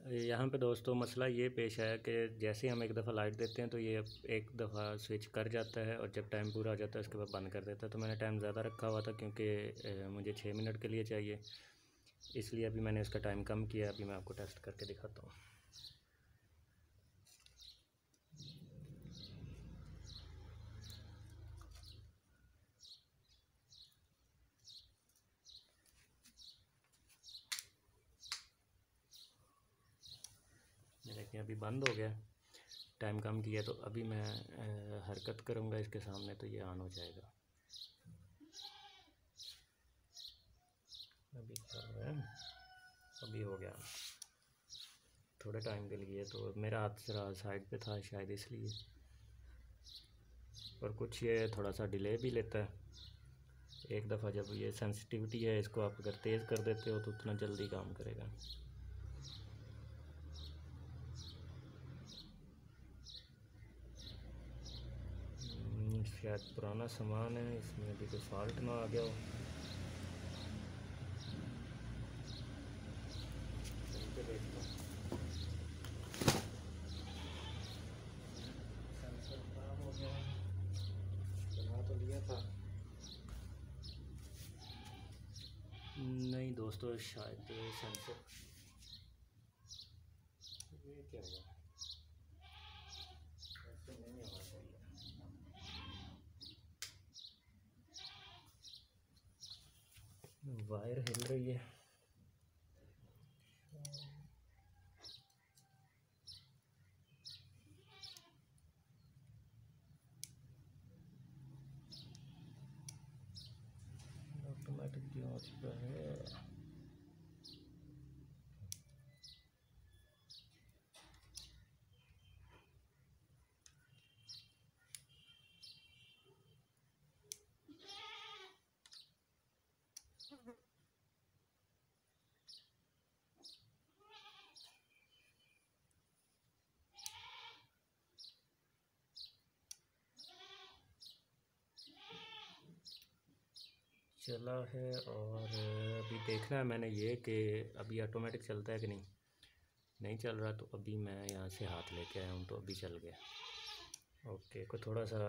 यहाँ पे दोस्तों मसला ये पेश आया कि जैसे ही हम एक दफ़ा लाइट देते हैं तो ये एक दफ़ा स्विच कर जाता है और जब टाइम पूरा हो जाता है उसके बाद बंद कर देता है। तो मैंने टाइम ज़्यादा रखा हुआ था क्योंकि मुझे 6 मिनट के लिए चाहिए, इसलिए अभी मैंने इसका टाइम कम किया। अभी मैं आपको टेस्ट करके दिखाता हूँ। ये देखिए अभी बंद हो गया, टाइम कम किया। तो अभी मैं हरकत करूँगा इसके सामने तो ये ऑन हो जाएगा। अभी क्या हो रहा है, अभी हो गया थोड़े टाइम के लिए। तो मेरा हाथ जरा साइड पे था शायद इसलिए, और कुछ ये थोड़ा सा डिले भी लेता है। एक दफ़ा जब ये सेंसिटिविटी है, इसको आप अगर तेज़ कर देते हो तो उतना जल्दी काम करेगा। शायद पुराना सामान है, इसमें अभी कोई फॉल्ट ना आ गया हो। देखता हूँ, सेंसर खराब हो गया, बना तो लिया था। नहीं दोस्तों, शायद सेंसर, ये क्या हुआ, ऐसे नहीं होना चाहिए। वायर हिल रही है। ऑटोमेटिक क्यों हो चुका है? चला है, और अभी देखना है मैंने ये कि अभी ऑटोमेटिक चलता है कि नहीं। नहीं चल रहा तो अभी मैं यहाँ से हाथ लेके आया हूँ तो अभी चल गया। ओके, को थोड़ा सा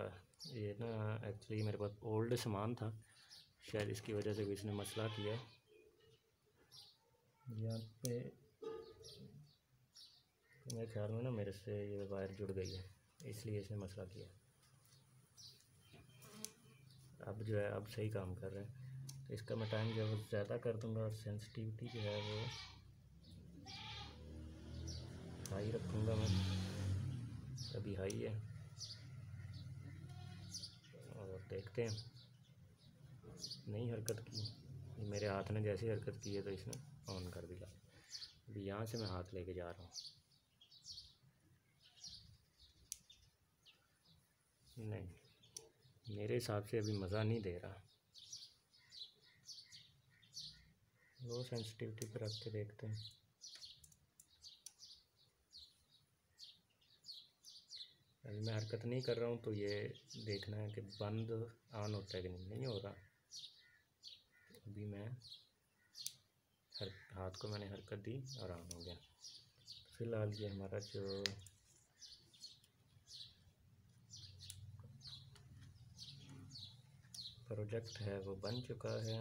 ये ना एक्चुअली मेरे पास ओल्ड सामान था, शायद इसकी वजह से भी इसने मसला किया। यहाँ पे मेरे ख्याल में ना मेरे से ये वायर जुड़ गई है, इसलिए इसने मसला किया। अब जो है अब सही काम कर रहे हैं। तो इसका मैं टाइम जो है ज़्यादा कर दूँगा और सेंसिटिविटी जो है वो हाई रखूँगा मैं। अभी हाई है, और देखते हैं। नहीं हरकत की, मेरे हाथ ने जैसे हरकत की है तो इसने ऑन कर दिया। अभी यहाँ से मैं हाथ लेके जा रहा हूँ। नहीं, मेरे हिसाब से अभी मज़ा नहीं दे रहा। लो सेंसिटिविटी पर रख के देखते हैं। अभी मैं हरकत नहीं कर रहा हूँ तो ये देखना है कि बंद ऑन होता है कि नहीं हो रहा। अभी मैं हाथ को मैंने हरकत दी और ऑन हो गया। फ़िलहाल ये हमारा जो प्रोजेक्ट है वो बन चुका है।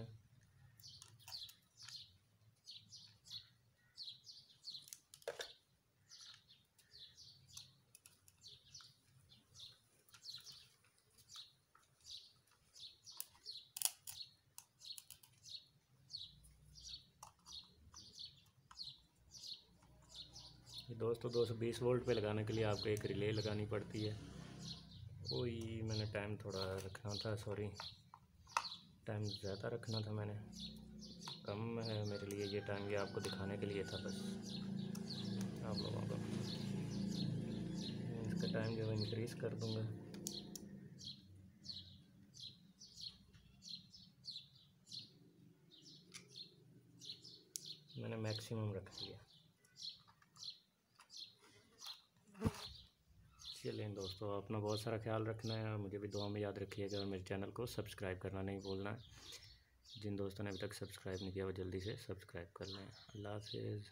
दोस्तों 220 वोल्ट पे लगाने के लिए आपको एक रिले लगानी पड़ती है। वही मैंने टाइम थोड़ा रखना था, सॉरी टाइम ज़्यादा रखना था मैंने, कम है मेरे लिए ये टाइम। ये आपको दिखाने के लिए था बस आप लोगों को। इसका टाइम जो है इंक्रीज़ कर दूँगा। मैंने मैक्सिमम रख दिया। चलिए दोस्तों, अपना बहुत सारा ख्याल रखना है और मुझे भी दुआ में याद रखिएगा, और मेरे चैनल को सब्सक्राइब करना नहीं भूलना है। जिन दोस्तों ने अभी तक सब्सक्राइब नहीं किया वो जल्दी से सब्सक्राइब कर लें। अल्लाह हाफिज़।